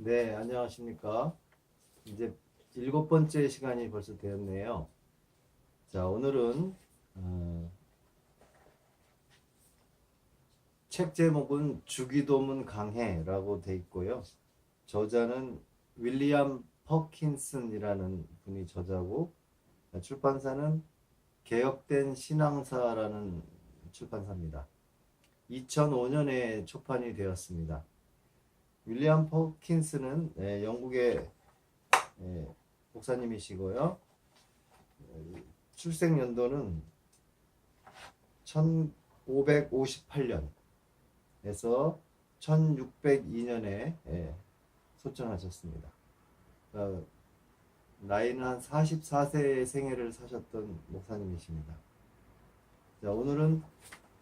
네, 안녕하십니까. 이제 7번째 시간이 벌써 되었네요. 자, 오늘은 책 제목은 주기도문 강해라고 돼 있고요. 저자는 윌리엄 퍼킨슨이라는 분이 저자고, 출판사는 개혁된 신앙사라는 출판사입니다. 2005년에 초판이 되었습니다. 윌리엄 퍼킨슨은 영국의 목사님이시고요. 출생 연도는 1558년에서 1602년에 소천하셨습니다. 나이는 한 44세의 생애를 사셨던 목사님이십니다. 자, 오늘은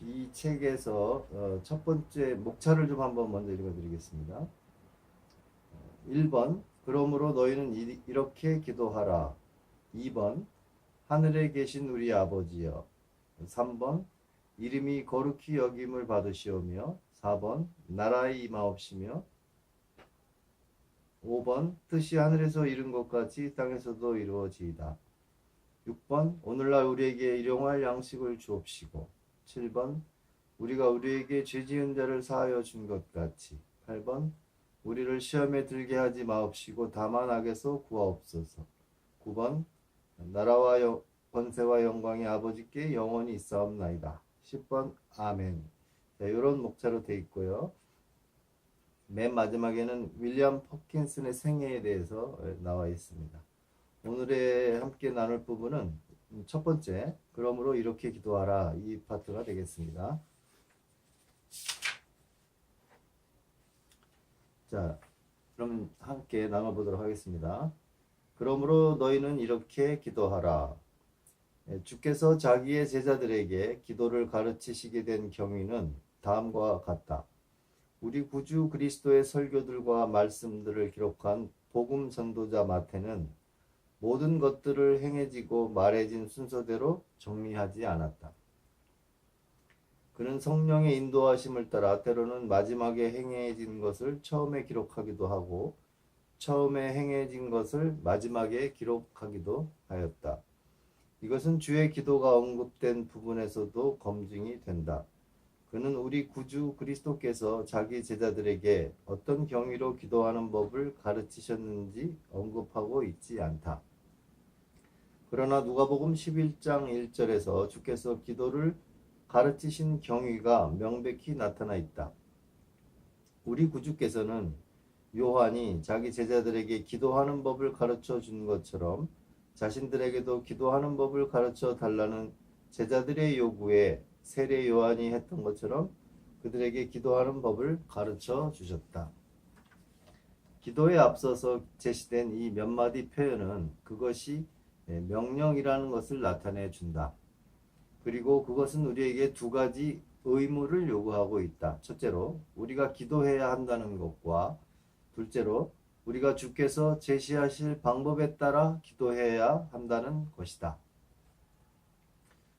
이 책에서 첫 번째 목차를 좀 한번 먼저 읽어드리겠습니다. 1번, 그러므로 너희는 이렇게 기도하라. 2번, 하늘에 계신 우리 아버지여. 3번, 이름이 거룩히 여김을 받으시오며. 4번, 나라의 임하옵시며. 5번, 뜻이 하늘에서 이룬 것 같이 땅에서도 이루어지이다. 6번, 오늘날 우리에게 일용할 양식을 주옵시고. 7번, 우리가 우리에게 죄 지은 자를 사하여 준 것 같이. 8번, 우리를 시험에 들게 하지 마옵시고 다만 악에서 구하옵소서. 9번, 나라와 권세와 영광이 아버지께 영원히 있사옵나이다. 10번, 아멘. 자, 이런 목차로 되어 있고요. 맨 마지막에는 윌리엄 퍼킨슨의 생애에 대해서 나와 있습니다. 오늘의 함께 나눌 부분은 첫 번째, 그러므로 이렇게 기도하라, 이 파트가 되겠습니다. 자, 그럼 함께 나눠보도록 하겠습니다. 그러므로 너희는 이렇게 기도하라. 주께서 자기의 제자들에게 기도를 가르치시게 된 경위는 다음과 같다. 우리 구주 그리스도의 설교들과 말씀들을 기록한 복음 전도자 마태는 모든 것들을 행해지고 말해진 순서대로 정리하지 않았다. 그는 성령의 인도하심을 따라 때로는 마지막에 행해진 것을 처음에 기록하기도 하고 처음에 행해진 것을 마지막에 기록하기도 하였다. 이것은 주의 기도가 언급된 부분에서도 검증이 된다. 그는 우리 구주 그리스도께서 자기 제자들에게 어떤 경위로 기도하는 법을 가르치셨는지 언급하고 있지 않다. 그러나 누가복음 11장 1절에서 주께서 기도를 가르치신 경위가 명백히 나타나 있다. 우리 구주께서는 요한이 자기 제자들에게 기도하는 법을 가르쳐 준 것처럼 자신들에게도 기도하는 법을 가르쳐 달라는 제자들의 요구에 세례 요한이 했던 것처럼 그들에게 기도하는 법을 가르쳐 주셨다. 기도에 앞서서 제시된 이 몇 마디 표현은 그것이 명령이라는 것을 나타내 준다. 그리고 그것은 우리에게 두 가지 의무를 요구하고 있다. 첫째로 우리가 기도해야 한다는 것과 둘째로 우리가 주께서 제시하실 방법에 따라 기도해야 한다는 것이다.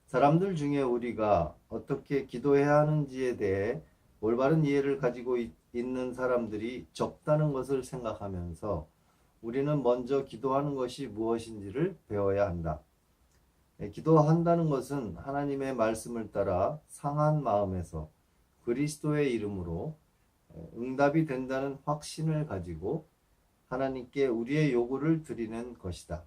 사람들 중에 우리가 어떻게 기도해야 하는지에 대해 올바른 이해를 가지고 있는 사람들이 적다는 것을 생각하면서 우리는 먼저 기도하는 것이 무엇인지를 배워야 한다. 기도한다는 것은 하나님의 말씀을 따라 상한 마음에서 그리스도의 이름으로 응답이 된다는 확신을 가지고 하나님께 우리의 요구를 드리는 것이다.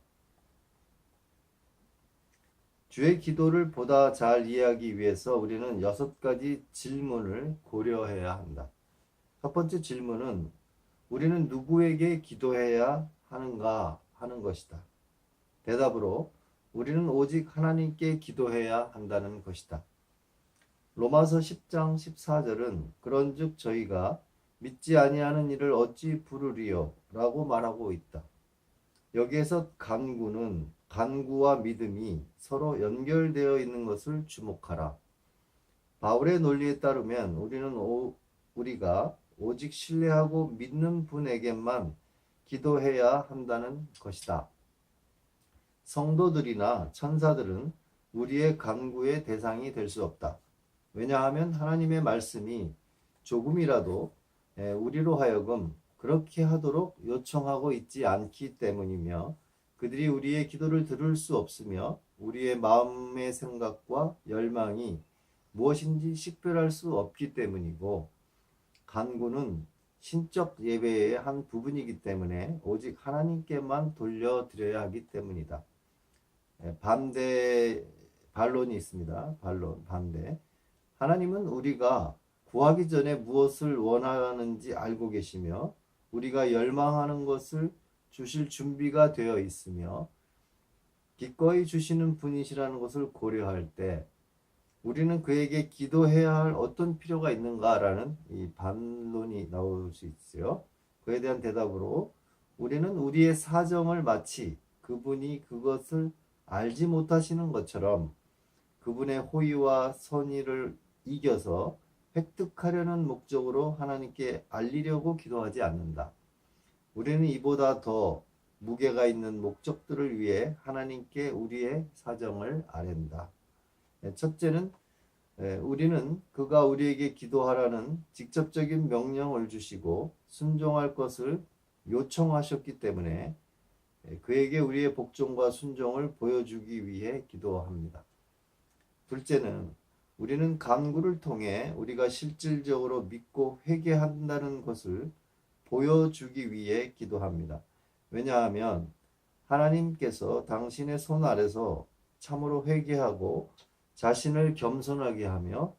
주의 기도를 보다 잘 이해하기 위해서 우리는 6가지 질문을 고려해야 한다. 첫 번째 질문은 우리는 누구에게 기도해야 하는가 하는 것이다. 대답으로 우리는 오직 하나님께 기도해야 한다는 것이다. 로마서 10장 14절은 그런즉 저희가 믿지 아니하는 일을 어찌 부르리요? 라고 말하고 있다. 여기에서 간구는 간구와 믿음이 서로 연결되어 있는 것을 주목하라. 바울의 논리에 따르면 우리가 오직 신뢰하고 믿는 분에게만 기도해야 한다는 것이다. 성도들이나 천사들은 우리의 간구의 대상이 될 수 없다. 왜냐하면 하나님의 말씀이 조금이라도 우리로 하여금 그렇게 하도록 요청하고 있지 않기 때문이며 그들이 우리의 기도를 들을 수 없으며 우리의 마음의 생각과 열망이 무엇인지 식별할 수 없기 때문이고 간구는 신적 예배의 한 부분이기 때문에 오직 하나님께만 돌려드려야 하기 때문이다. 반대 반론이 있습니다. 반대. 하나님은 우리가 구하기 전에 무엇을 원하는지 알고 계시며 우리가 열망하는 것을 주실 준비가 되어 있으며 기꺼이 주시는 분이시라는 것을 고려할 때 우리는 그에게 기도해야 할 어떤 필요가 있는가라는 이 반론이 나올 수 있어요. 그에 대한 대답으로 우리는 우리의 사정을 마치 그분이 그것을 알지 못하시는 것처럼 그분의 호의와 선의를 이겨서 획득하려는 목적으로 하나님께 알리려고 기도하지 않는다. 우리는 이보다 더 무게가 있는 목적들을 위해 하나님께 우리의 사정을 아랜다. 첫째는 우리는 그가 우리에게 기도하라는 직접적인 명령을 주시고 순종할 것을 요청하셨기 때문에 그에게 우리의 복종과 순종을 보여주기 위해 기도합니다. 둘째는 우리는 간구를 통해 우리가 실질적으로 믿고 회개한다는 것을 보여주기 위해 기도합니다. 왜냐하면 하나님께서 당신의 손 아래서 참으로 회개하고 자신을 겸손하게 하며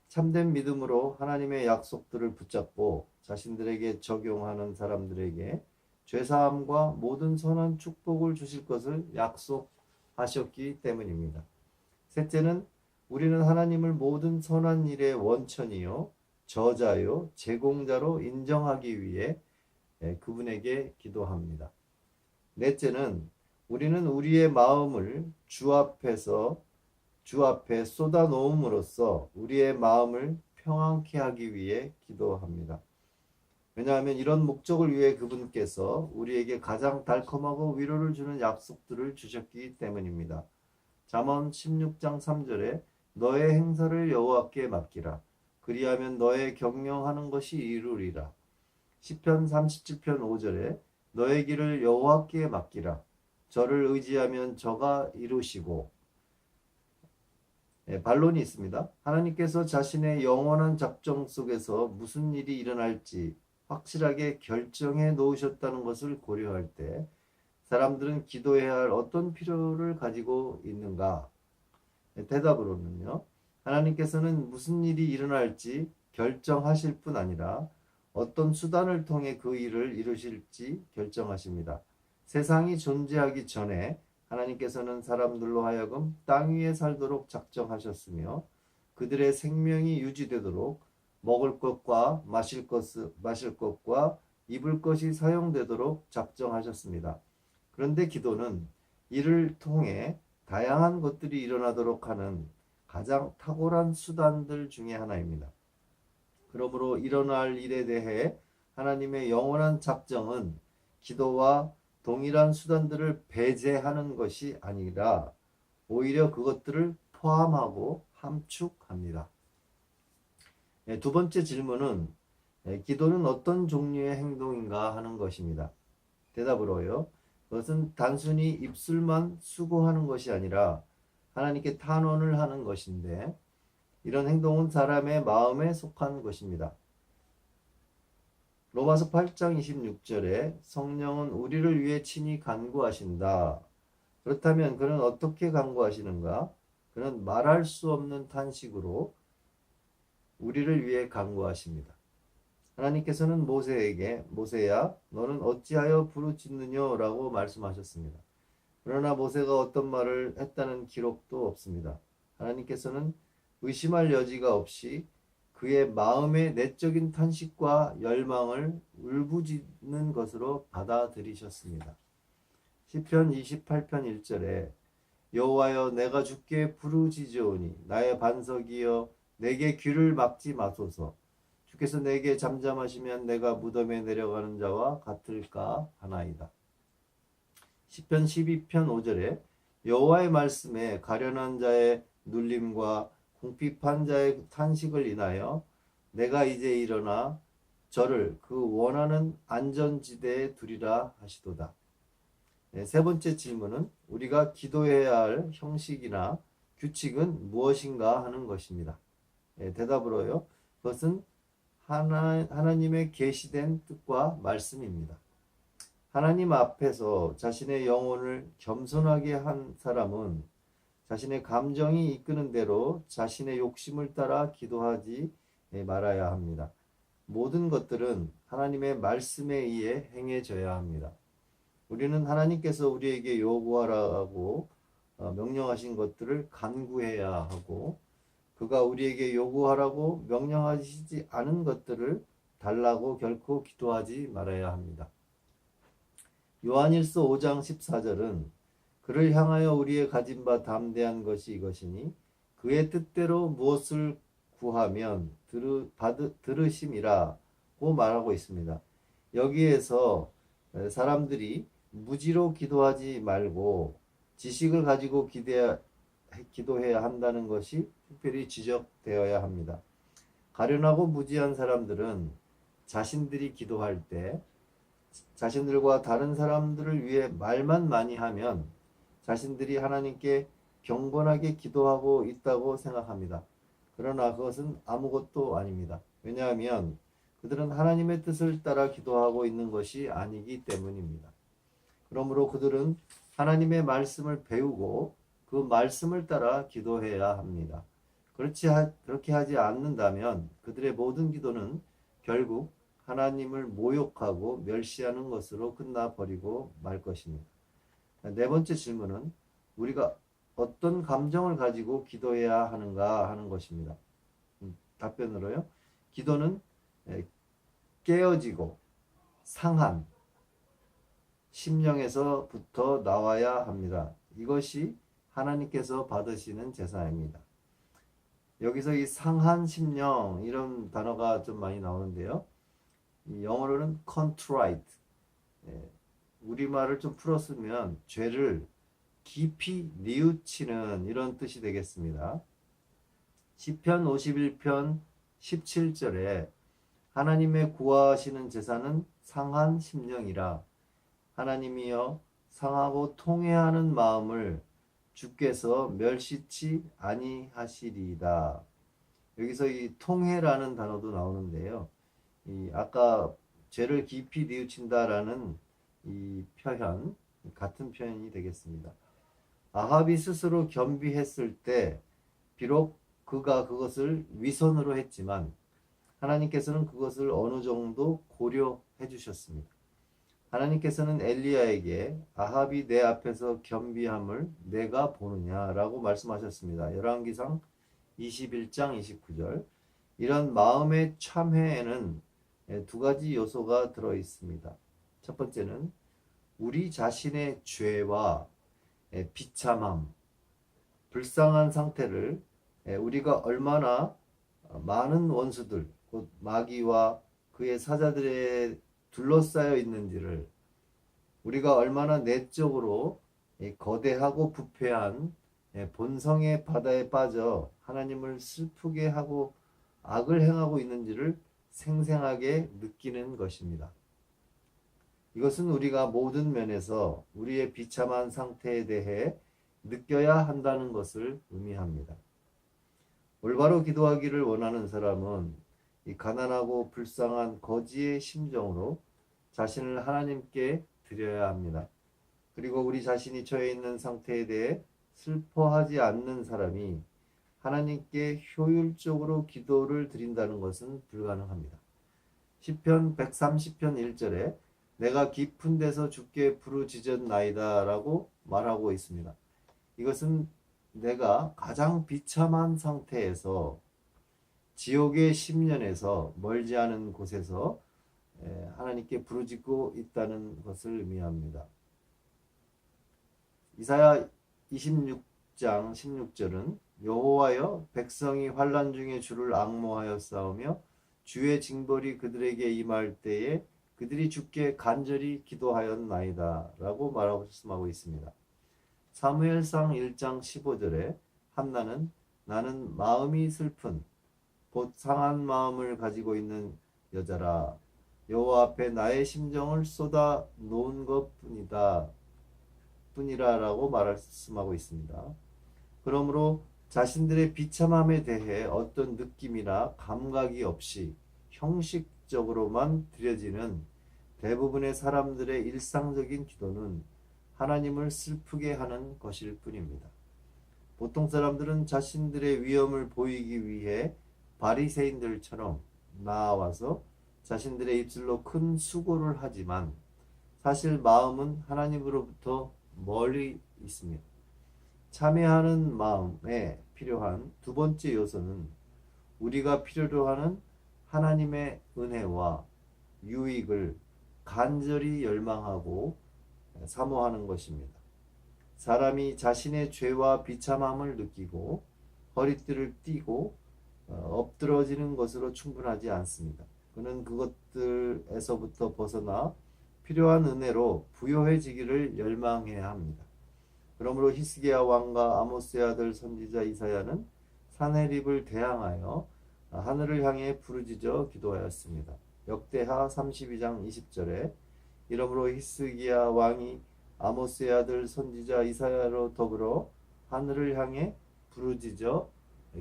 참된 믿음으로 하나님의 약속들을 붙잡고 자신들에게 적용하는 사람들에게 죄사함과 모든 선한 축복을 주실 것을 약속하셨기 때문입니다. 셋째는 우리는 하나님을 모든 선한 일의 원천이요 저자요 제공자로 인정하기 위해 그분에게 기도합니다. 넷째는 우리는 우리의 마음을 주 앞에 쏟아 놓음으로써 우리의 마음을 평안케 하기 위해 기도합니다. 왜냐하면 이런 목적을 위해 그분께서 우리에게 가장 달콤하고 위로를 주는 약속들을 주셨기 때문입니다. 잠언 16장 3절에 너의 행사를 여호와께 맡기라. 그리하면 너의 경영하는 것이 이루리라. 시편 37편 5절에 너의 길을 여호와께 맡기라. 저를 의지하면 저가 이루시고. 반론이 있습니다. 하나님께서 자신의 영원한 작정 속에서 무슨 일이 일어날지 확실하게 결정해 놓으셨다는 것을 고려할 때 사람들은 기도해야 할 어떤 필요를 가지고 있는가? 대답으로는요. 하나님께서는 무슨 일이 일어날지 결정하실 뿐 아니라 어떤 수단을 통해 그 일을 이루실지 결정하십니다. 세상이 존재하기 전에 하나님께서는 사람들로 하여금 땅 위에 살도록 작정하셨으며 그들의 생명이 유지되도록 먹을 것과 마실 것과 입을 것이 사용되도록 작정하셨습니다. 그런데 기도는 이를 통해 다양한 것들이 일어나도록 하는 가장 탁월한 수단들 중에 하나입니다. 그러므로 일어날 일에 대해 하나님의 영원한 작정은 기도와 동일한 수단들을 배제하는 것이 아니라 오히려 그것들을 포함하고 함축합니다. 두 번째 질문은 기도는 어떤 종류의 행동인가 하는 것입니다. 대답으로요. 그것은 단순히 입술만 수고하는 것이 아니라 하나님께 탄원을 하는 것인데 이런 행동은 사람의 마음에 속한 것입니다. 로마서 8장 26절에 성령은 우리를 위해 친히 간구하신다. 그렇다면 그는 어떻게 간구하시는가? 그는 말할 수 없는 탄식으로 우리를 위해 간구하십니다. 하나님께서는 모세에게 모세야 너는 어찌하여 부르짖느냐 라고 말씀하셨습니다. 그러나 모세가 어떤 말을 했다는 기록도 없습니다. 하나님께서는 의심할 여지가 없이 그의 마음의 내적인 탄식과 열망을 울부짖는 것으로 받아들이셨습니다. 시편 28편 1절에 여호와여 내가 주께 부르짖으오니 나의 반석이여 내게 귀를 막지 마소서. 주께서 내게 잠잠하시면 내가 무덤에 내려가는 자와 같을까 하나이다. 시편 12편 5절에 여호와의 말씀에 가련한 자의 눌림과 궁핍한 자의 탄식을 인하여 내가 이제 일어나 저를 그 원하는 안전지대에 두리라 하시도다. 네, 세 번째 질문은 우리가 기도해야 할 형식이나 규칙은 무엇인가 하는 것입니다. 네, 대답으로요. 그것은 하나님의 계시된 뜻과 말씀입니다. 하나님 앞에서 자신의 영혼을 겸손하게 한 사람은 자신의 감정이 이끄는 대로 자신의 욕심을 따라 기도하지 말아야 합니다. 모든 것들은 하나님의 말씀에 의해 행해져야 합니다. 우리는 하나님께서 우리에게 요구하라고 명령하신 것들을 간구해야 하고 그가 우리에게 요구하라고 명령하시지 않은 것들을 달라고 결코 기도하지 말아야 합니다. 요한일서 5장 14절은 그를 향하여 우리의 가진 바 담대한 것이 이것이니 그의 뜻대로 무엇을 구하면 들으심이라고 말하고 있습니다. 여기에서 사람들이 무지로 기도하지 말고 지식을 가지고 기도해야 한다는 것이 특별히 지적되어야 합니다. 가련하고 무지한 사람들은 자신들이 기도할 때 자신들과 다른 사람들을 위해 말만 많이 하면 자신들이 하나님께 경건하게 기도하고 있다고 생각합니다. 그러나 그것은 아무것도 아닙니다. 왜냐하면 그들은 하나님의 뜻을 따라 기도하고 있는 것이 아니기 때문입니다. 그러므로 그들은 하나님의 말씀을 배우고 그 말씀을 따라 기도해야 합니다. 그렇게 하지 않는다면 그들의 모든 기도는 결국 하나님을 모욕하고 멸시하는 것으로 끝나버리고 말 것입니다. 네 번째 질문은 우리가 어떤 감정을 가지고 기도해야 하는가 하는 것입니다. 답변으로요. 기도는 깨어지고 상한 심령에서부터 나와야 합니다. 이것이 하나님께서 받으시는 제사입니다. 여기서 이 상한 심령 이런 단어가 좀 많이 나오는데요. 영어로는 contrite. 우리말을 좀 풀었으면 죄를 깊이 뉘우치는 이런 뜻이 되겠습니다. 시편 51편 17절에 하나님의 구하시는 제사는 상한 심령이라 하나님이여 상하고 통회하는 마음을 주께서 멸시치 아니하시리이다. 여기서 이 통회라는 단어도 나오는데요. 아까 죄를 깊이 뉘우친다라는 이 표현 같은 표현이 되겠습니다. 아합이 스스로 겸비했을 때 비록 그가 그것을 위선으로 했지만 하나님께서는 그것을 어느 정도 고려해 주셨습니다. 하나님께서는 엘리야에게 아합이 내 앞에서 겸비함을 내가 보느냐라고 말씀하셨습니다. 열왕기상 21장 29절. 이런 마음의 참회에는 두 가지 요소가 들어 있습니다. 첫 번째는 우리 자신의 죄와 비참함, 불쌍한 상태를 우리가 얼마나 많은 원수들, 곧 마귀와 그의 사자들에 둘러싸여 있는지를 우리가 얼마나 내적으로 거대하고 부패한 본성의 바다에 빠져 하나님을 슬프게 하고 악을 행하고 있는지를 생생하게 느끼는 것입니다. 이것은 우리가 모든 면에서 우리의 비참한 상태에 대해 느껴야 한다는 것을 의미합니다. 올바로 기도하기를 원하는 사람은 이 가난하고 불쌍한 거지의 심정으로 자신을 하나님께 드려야 합니다. 그리고 우리 자신이 처해 있는 상태에 대해 슬퍼하지 않는 사람이 하나님께 효율적으로 기도를 드린다는 것은 불가능합니다. 시편 130편 1절에 내가 깊은 데서 주께 부르짖었나이다 라고 말하고 있습니다. 이것은 내가 가장 비참한 상태에서 지옥의 심년에서 멀지 않은 곳에서 하나님께 부르짖고 있다는 것을 의미합니다. 이사야 26장 16절은 여호와여 백성이 환난 중에 주를 앙모하여 싸우며 주의 징벌이 그들에게 임할 때에 그들이 주께 간절히 기도하였나이다 라고 말씀하고 있습니다. 사무엘상 1장 15절에 한나는 나는 마음이 슬픈 곧 상한 마음을 가지고 있는 여자라 여호와 앞에 나의 심정을 쏟아 놓은 뿐이라라고 말씀하고 있습니다. 그러므로 자신들의 비참함에 대해 어떤 느낌이나 감각이 없이 형식적으로만 드려지는 대부분의 사람들의 일상적인 기도는 하나님을 슬프게 하는 것일 뿐입니다. 보통 사람들은 자신들의 위험을 보이기 위해 바리새인들처럼 나와서 자신들의 입술로 큰 수고를 하지만 사실 마음은 하나님으로부터 멀리 있습니다. 참여하는 마음에 필요한 두 번째 요소는 우리가 필요로 하는 하나님의 은혜와 유익을 간절히 열망하고 사모하는 것입니다. 사람이 자신의 죄와 비참함을 느끼고 허리띠를 띠고 엎드러지는 것으로 충분하지 않습니다. 그는 그것들에서부터 벗어나 필요한 은혜로 부요해지기를 열망해야 합니다. 그러므로 히스기야 왕과 아모스의 아들 선지자 이사야는 사내립을 대항하여 하늘을 향해 부르짖어 기도하였습니다. 역대하 32장 20절에 이러므로 히스기야 왕이 아모스의 아들 선지자 이사야로 더불어 하늘을 향해 부르짖어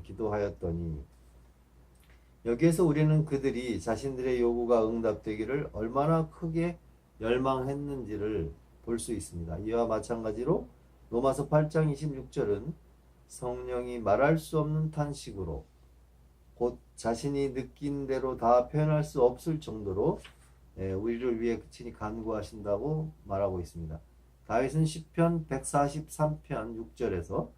기도하였더니, 여기에서 우리는 그들이 자신들의 요구가 응답되기를 얼마나 크게 열망했는지를 볼 수 있습니다. 이와 마찬가지로 로마서 8장 26절은 성령이 말할 수 없는 탄식으로 곧 자신이 느낀 대로 다 표현할 수 없을 정도로 우리를 위해 친히 간구하신다고 말하고 있습니다. 다윗은 시편 143편 6절에서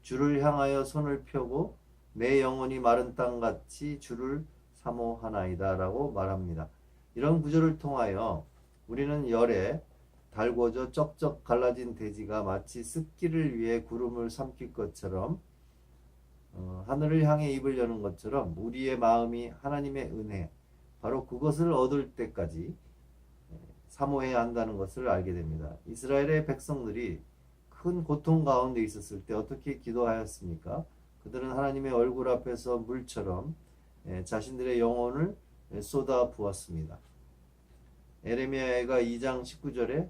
주를 향하여 손을 펴고 내 영혼이 마른 땅같이 주를 사모하나이다 라고 말합니다. 이런 구절을 통하여 우리는 열에 달궈져 쩍쩍 갈라진 돼지가 마치 습기를 위해 구름을 삼킬 것처럼 하늘을 향해 입을 여는 것처럼 우리의 마음이 하나님의 은혜, 바로 그것을 얻을 때까지 사모해야 한다는 것을 알게 됩니다. 이스라엘의 백성들이 큰 고통 가운데 있었을 때 어떻게 기도하였습니까? 그들은 하나님의 얼굴 앞에서 물처럼 자신들의 영혼을 쏟아 부었습니다. 에레미야가 2장 19절에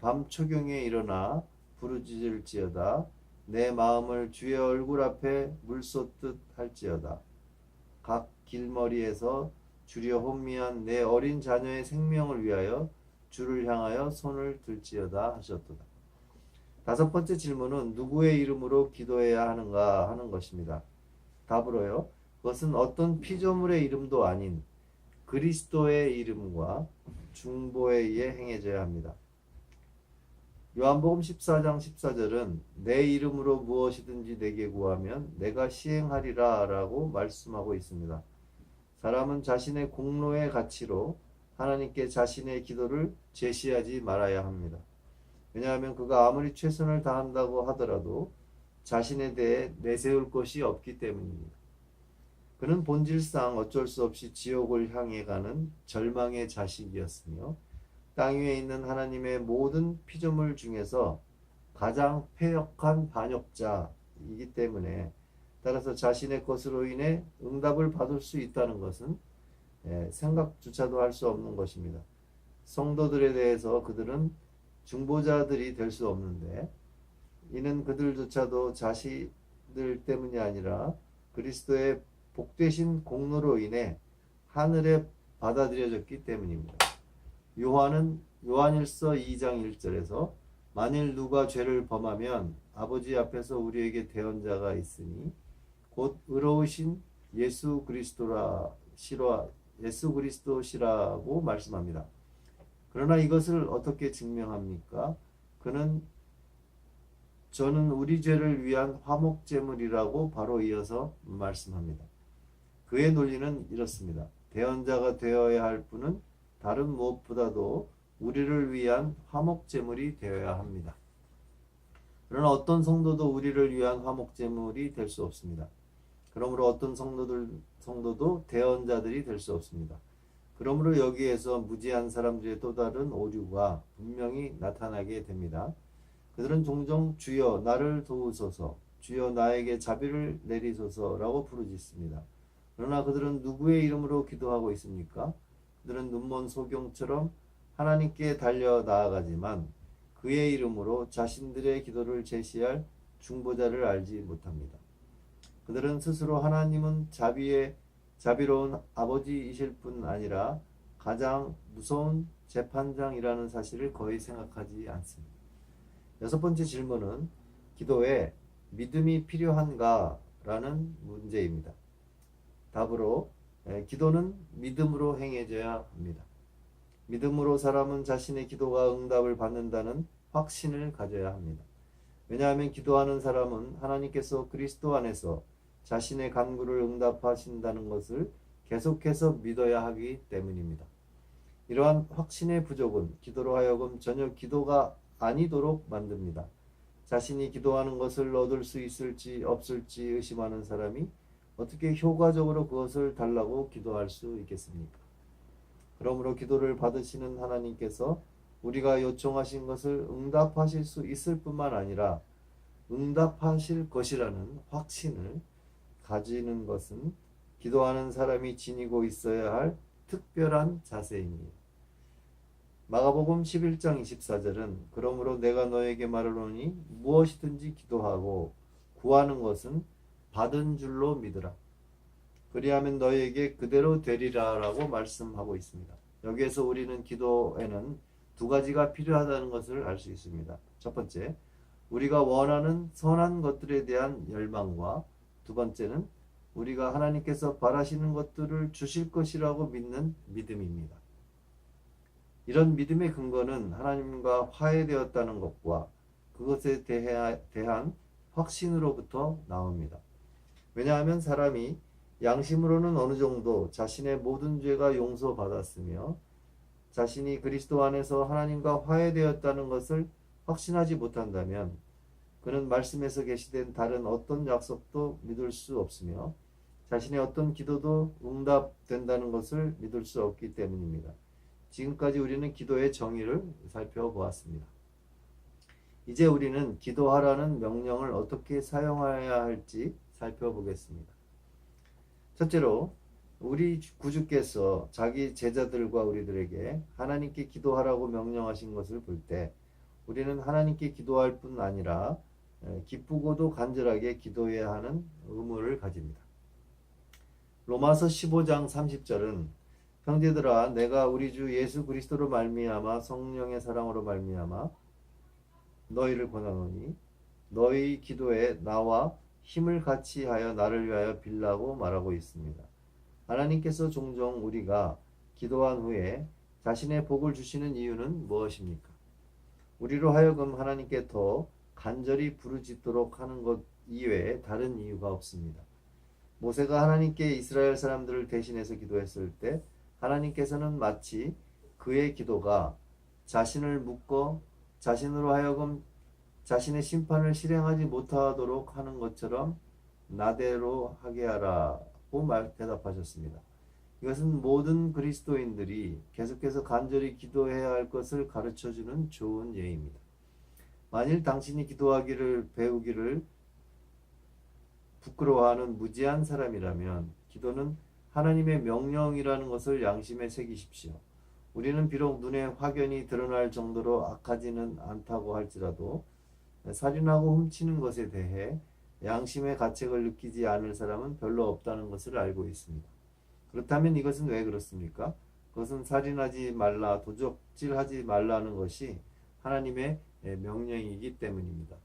밤 초경에 일어나 부르짖을지어다 내 마음을 주의 얼굴 앞에 물쏟듯 할지어다 각 길머리에서 주려 혼미한 내 어린 자녀의 생명을 위하여 주를 향하여 손을 들지어다 하셨도다. 다섯 번째 질문은 누구의 이름으로 기도해야 하는가 하는 것입니다. 답으로요. 그것은 어떤 피조물의 이름도 아닌 그리스도의 이름과 중보에 의해 행해져야 합니다. 요한복음 14장 14절은 내 이름으로 무엇이든지 내게 구하면 내가 시행하리라 라고 말씀하고 있습니다. 사람은 자신의 공로의 가치로 하나님께 자신의 기도를 제시하지 말아야 합니다. 왜냐하면 그가 아무리 최선을 다한다고 하더라도 자신에 대해 내세울 것이 없기 때문입니다. 그는 본질상 어쩔 수 없이 지옥을 향해 가는 절망의 자식이었으며 땅 위에 있는 하나님의 모든 피조물 중에서 가장 패역한 반역자이기 때문에 따라서 자신의 것으로 인해 응답을 받을 수 있다는 것은 생각조차도 할 수 없는 것입니다. 성도들에 대해서 그들은 중보자들이 될 수 없는데 이는 그들조차도 자신들 때문이 아니라 그리스도의 복되신 공로로 인해 하늘에 받아들여졌기 때문입니다. 요한일서 2장 1절에서 만일 누가 죄를 범하면 아버지 앞에서 우리에게 대언자가 있으니 곧 의로우신 예수 그리스도시라고 말씀합니다. 그러나 이것을 어떻게 증명합니까? 저는 우리 죄를 위한 화목제물이라고 바로 이어서 말씀합니다. 그의 논리는 이렇습니다. 대언자가 되어야 할 분은 다른 무엇보다도 우리를 위한 화목제물이 되어야 합니다. 그러나 어떤 성도도 우리를 위한 화목제물이 될 수 없습니다. 그러므로 어떤 성도도 대언자들이 될 수 없습니다. 그러므로 여기에서 무지한 사람들의 또 다른 오류가 분명히 나타나게 됩니다. 그들은 종종 주여 나를 도우소서, 주여 나에게 자비를 내리소서라고 부르짖습니다. 그러나 그들은 누구의 이름으로 기도하고 있습니까? 사람들은 눈먼 소경처럼 하나님께 달려 나아가지만 그의 이름으로 자신들의 기도를 제시할 중보자를 알지 못합니다. 그들은 스스로 하나님은 자비로운 아버지이실 뿐 아니라 가장 무서운 재판장이라는 사실을 거의 생각하지 않습니다. 여섯 번째 질문은 기도에 믿음이 필요한가라는 문제입니다. 답으로 기도는 믿음으로 행해져야 합니다. 믿음으로 사람은 자신의 기도가 응답을 받는다는 확신을 가져야 합니다. 왜냐하면 기도하는 사람은 하나님께서 그리스도 안에서 자신의 간구를 응답하신다는 것을 계속해서 믿어야 하기 때문입니다. 이러한 확신의 부족은 기도로 하여금 전혀 기도가 아니도록 만듭니다. 자신이 기도하는 것을 얻을 수 있을지 없을지 의심하는 사람이 어떻게 효과적으로 그것을 달라고 기도할 수 있겠습니까? 그러므로 기도를 받으시는 하나님께서 우리가 요청하신 것을 응답하실 수 있을 뿐만 아니라 응답하실 것이라는 확신을 가지는 것은 기도하는 사람이 지니고 있어야 할 특별한 자세입니다. 마가복음 11장 24절은 그러므로 내가 너에게 말하노니 무엇이든지 기도하고 구하는 것은 받은 줄로 믿으라. 그리하면 너에게 그대로 되리라 라고 말씀하고 있습니다. 여기에서 우리는 기도에는 두 가지가 필요하다는 것을 알 수 있습니다. 첫 번째, 우리가 원하는 선한 것들에 대한 열망과 두 번째는 우리가 하나님께서 바라시는 것들을 주실 것이라고 믿는 믿음입니다. 이런 믿음의 근거는 하나님과 화해되었다는 것과 그것에 대한 확신으로부터 나옵니다. 왜냐하면 사람이 양심으로는 어느 정도 자신의 모든 죄가 용서받았으며 자신이 그리스도 안에서 하나님과 화해되었다는 것을 확신하지 못한다면 그는 말씀에서 계시된 다른 어떤 약속도 믿을 수 없으며 자신의 어떤 기도도 응답된다는 것을 믿을 수 없기 때문입니다. 지금까지 우리는 기도의 정의를 살펴보았습니다. 이제 우리는 기도하라는 명령을 어떻게 사용해야 할지 살펴보겠습니다. 첫째로 우리 구주께서 자기 제자들과 우리들에게 하나님께 기도하라고 명령하신 것을 볼 때 우리는 하나님께 기도할 뿐 아니라 기쁘고도 간절하게 기도해야 하는 의무를 가집니다. 로마서 15장 30절은 형제들아 내가 우리 주 예수 그리스도로 말미암아 성령의 사랑으로 말미암아 너희를 권하노니 너희 기도에 나와 힘을 같이 하여 나를 위하여 빌라고 말하고 있습니다. 하나님께서 종종 우리가 기도한 후에 자신의 복을 주시는 이유는 무엇입니까? 우리로 하여금 하나님께 더 간절히 부르짖도록 하는 것 이외에 다른 이유가 없습니다. 모세가 하나님께 이스라엘 사람들을 대신해서 기도했을 때 하나님께서는 마치 그의 기도가 자신을 묶어 자신으로 하여금 자신의 심판을 실행하지 못하도록 하는 것처럼 나대로 하게 하라고 대답하셨습니다. 이것은 모든 그리스도인들이 계속해서 간절히 기도해야 할 것을 가르쳐주는 좋은 예입니다. 만일 당신이 기도하기를 배우기를 부끄러워하는 무지한 사람이라면 기도는 하나님의 명령이라는 것을 양심에 새기십시오. 우리는 비록 눈에 확연히 드러날 정도로 악하지는 않다고 할지라도 살인하고 훔치는 것에 대해 양심의 가책을 느끼지 않을 사람은 별로 없다는 것을 알고 있습니다. 그렇다면 이것은 왜 그렇습니까? 그것은 살인하지 말라, 도적질하지 말라는 것이 하나님의 명령이기 때문입니다.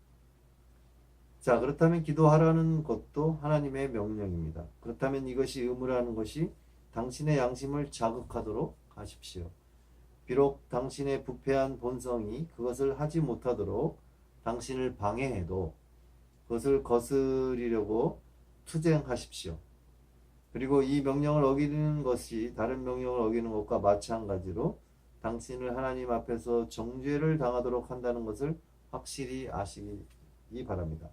자, 그렇다면 기도하라는 것도 하나님의 명령입니다. 그렇다면 이것이 의무라는 것이 당신의 양심을 자극하도록 하십시오. 비록 당신의 부패한 본성이 그것을 하지 못하도록 당신을 방해해도 그것을 거스리려고 투쟁하십시오. 그리고 이 명령을 어기는 것이 다른 명령을 어기는 것과 마찬가지로 당신을 하나님 앞에서 정죄를 당하도록 한다는 것을 확실히 아시기 바랍니다.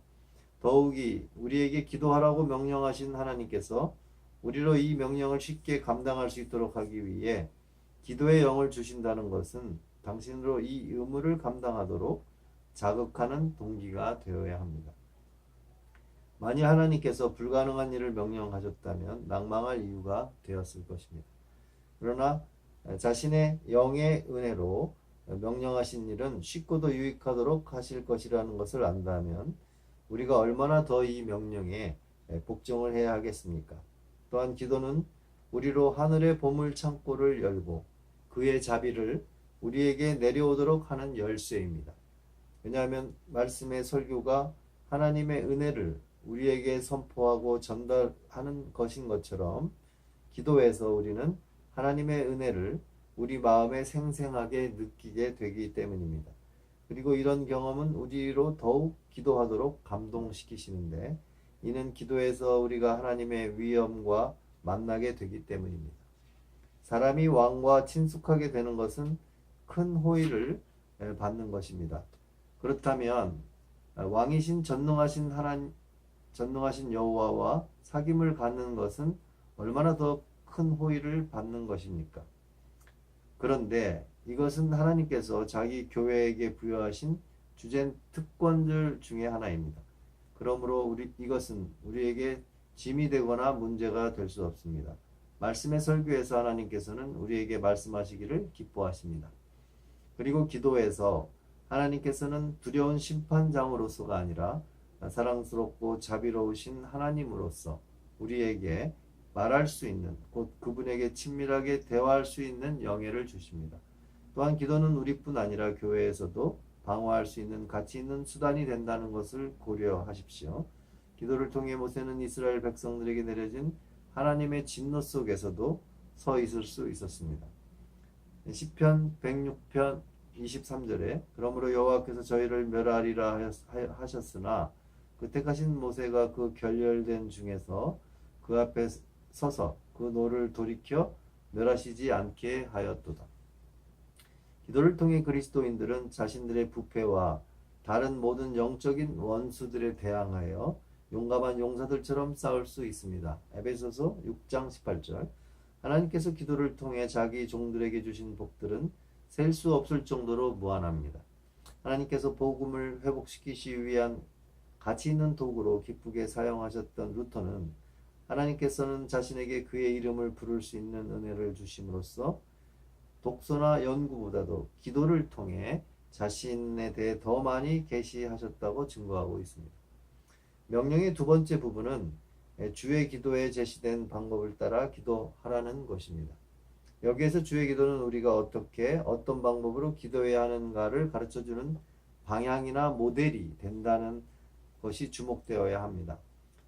더욱이 우리에게 기도하라고 명령하신 하나님께서 우리로 이 명령을 쉽게 감당할 수 있도록 하기 위해 기도의 영을 주신다는 것은 당신으로 이 의무를 감당하도록 자극하는 동기가 되어야 합니다. 만일 하나님께서 불가능한 일을 명령하셨다면 낭망할 이유가 되었을 것입니다. 그러나 자신의 영의 은혜로 명령하신 일은 쉽고도 유익하도록 하실 것이라는 것을 안다면 우리가 얼마나 더 이 명령에 복종을 해야 하겠습니까? 또한 기도는 우리로 하늘의 보물 창고를 열고 그의 자비를 우리에게 내려오도록 하는 열쇠입니다. 왜냐하면 말씀의 설교가 하나님의 은혜를 우리에게 선포하고 전달하는 것인 것처럼 기도에서 우리는 하나님의 은혜를 우리 마음에 생생하게 느끼게 되기 때문입니다. 그리고 이런 경험은 우리로 더욱 기도하도록 감동시키시는데 이는 기도에서 우리가 하나님의 위엄과 만나게 되기 때문입니다. 사람이 왕과 친숙하게 되는 것은 큰 호의를 받는 것입니다. 그렇다면 왕이신 전능하신 여호와와 사귐을 갖는 것은 얼마나 더 큰 호의를 받는 것입니까? 그런데 이것은 하나님께서 자기 교회에게 부여하신 주된 특권들 중에 하나입니다. 그러므로 이것은 우리에게 짐이 되거나 문제가 될 수 없습니다. 말씀의 설교에서 하나님께서는 우리에게 말씀하시기를 기뻐하십니다. 그리고 기도에서 하나님께서는 두려운 심판장으로서가 아니라 사랑스럽고 자비로우신 하나님으로서 우리에게 말할 수 있는, 곧 그분에게 친밀하게 대화할 수 있는 영예를 주십니다. 또한 기도는 우리뿐 아니라 교회에서도 방어할 수 있는 가치 있는 수단이 된다는 것을 고려하십시오. 기도를 통해 모세는 이스라엘 백성들에게 내려진 하나님의 진노 속에서도 서 있을 수 있었습니다. 시편 106편 23절에 그러므로 여호와께서 저희를 멸하리라 하셨으나 그 택하신 모세가 그 결렬된 중에서 그 앞에 서서 그 노를 돌이켜 멸하시지 않게 하였도다. 기도를 통해 그리스도인들은 자신들의 부패와 다른 모든 영적인 원수들에 대항하여 용감한 용사들처럼 싸울 수 있습니다. 에베소서 6장 18절. 하나님께서 기도를 통해 자기 종들에게 주신 복들은 셀 수 없을 정도로 무한합니다. 하나님께서 복음을 회복시키기 위한 가치 있는 도구로 기쁘게 사용하셨던 루터는 하나님께서는 자신에게 그의 이름을 부를 수 있는 은혜를 주심으로써 독서나 연구보다도 기도를 통해 자신에 대해 더 많이 계시하셨다고 증거하고 있습니다. 명령의 두 번째 부분은 주의 기도에 제시된 방법을 따라 기도하라는 것입니다. 여기에서 주의 기도는 우리가 어떻게 어떤 방법으로 기도해야 하는가를 가르쳐주는 방향이나 모델이 된다는 것이 주목되어야 합니다.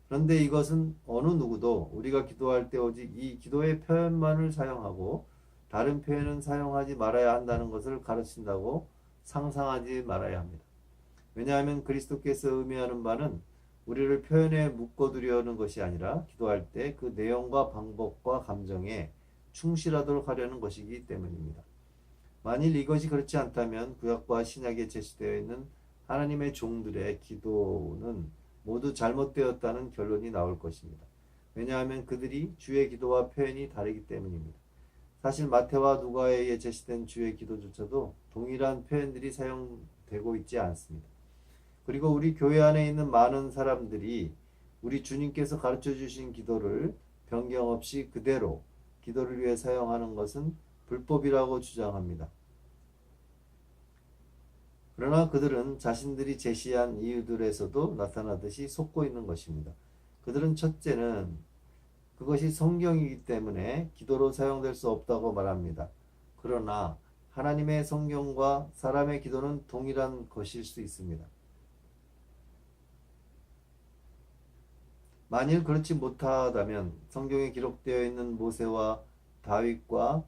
그런데 이것은 어느 누구도 우리가 기도할 때 오직 이 기도의 표현만을 사용하고 다른 표현은 사용하지 말아야 한다는 것을 가르친다고 상상하지 말아야 합니다. 왜냐하면 그리스도께서 의미하는 바는 우리를 표현에 묶어두려는 것이 아니라 기도할 때 그 내용과 방법과 감정에 충실하도록 하려는 것이기 때문입니다. 만일 이것이 그렇지 않다면 구약과 신약에 제시되어 있는 하나님의 종들의 기도는 모두 잘못되었다는 결론이 나올 것입니다. 왜냐하면 그들이 주의 기도와 표현이 다르기 때문입니다. 사실 마태와 누가에 의해 제시된 주의 기도조차도 동일한 표현들이 사용되고 있지 않습니다. 그리고 우리 교회 안에 있는 많은 사람들이 우리 주님께서 가르쳐 주신 기도를 변경 없이 그대로 기도를 위해 사용하는 것은 불법이라고 주장합니다. 그러나 그들은 자신들이 제시한 이유들에서도 나타나듯이 속고 있는 것입니다. 그들은 첫째는 그것이 성경이기 때문에 기도로 사용될 수 없다고 말합니다. 그러나 하나님의 성경과 사람의 기도는 동일한 것일 수 있습니다. 만일 그렇지 못하다면 성경에 기록되어 있는 모세와 다윗과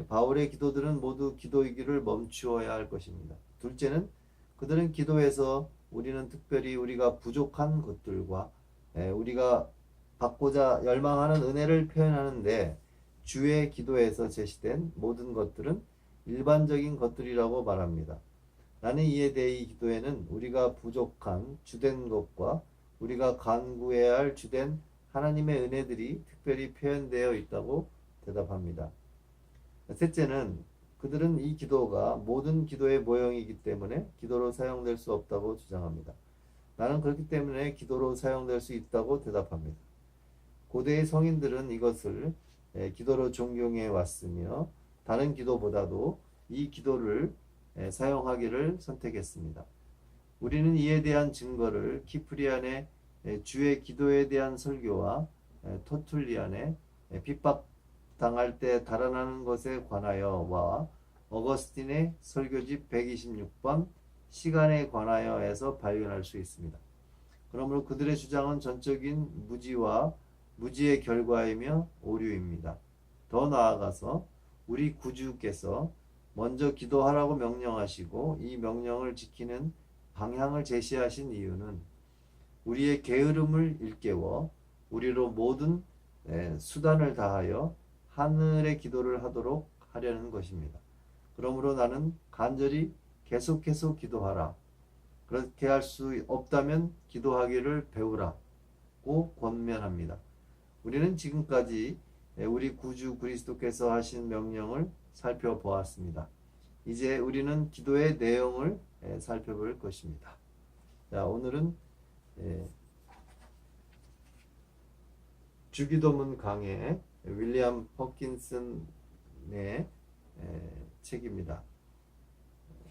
바울의 기도들은 모두 기도이기를 멈추어야 할 것입니다. 둘째는 그들은 기도에서 우리는 특별히 우리가 부족한 것들과 우리가 받고자 열망하는 은혜를 표현하는데 주의 기도에서 제시된 모든 것들은 일반적인 것들이라고 말합니다. 나는 이에 대해 이 기도에는 우리가 부족한 주된 것과 우리가 간구해야 할 주된 하나님의 은혜들이 특별히 표현되어 있다고 대답합니다. 셋째는 그들은 이 기도가 모든 기도의 모형이기 때문에 기도로 사용될 수 없다고 주장합니다. 나는 그렇기 때문에 기도로 사용될 수 있다고 대답합니다. 고대의 성인들은 이것을 기도로 존경해 왔으며 다른 기도보다도 이 기도를 사용하기를 선택했습니다. 우리는 이에 대한 증거를 키프리안의 주의 기도에 대한 설교와 토툴리안의 핍박당할 때 달아나는 것에 관하여와 어거스틴의 설교집 126번 시간에 관하여에서 발견할 수 있습니다. 그러므로 그들의 주장은 전적인 무지와 무지의 결과이며 오류입니다. 더 나아가서 우리 구주께서 먼저 기도하라고 명령하시고 이 명령을 지키는 방향을 제시하신 이유는 우리의 게으름을 일깨워 우리로 모든 수단을 다하여 하늘의 기도를 하도록 하려는 것입니다. 그러므로 나는 간절히 계속해서 기도하라. 그렇게 할 수 없다면 기도하기를 배우라고 권면합니다. 우리는 지금까지 우리 구주 그리스도께서 하신 명령을 살펴보았습니다. 이제 우리는 기도의 내용을 살펴볼 것입니다. 자, 오늘은 주기도문 강해 윌리엄 퍼킨슨의 책입니다.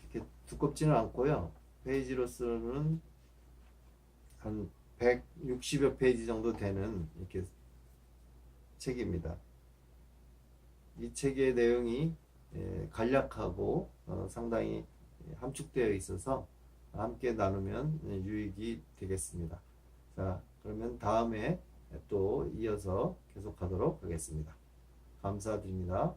이렇게 두껍지는 않고요. 페이지로서는 한 160여 페이지 정도 되는 이렇게 책입니다. 이 책의 내용이 간략하고 상당히 함축되어 있어서 함께 나누면 유익이 되겠습니다. 자, 그러면 다음에 또 이어서 계속하도록 하겠습니다. 감사드립니다.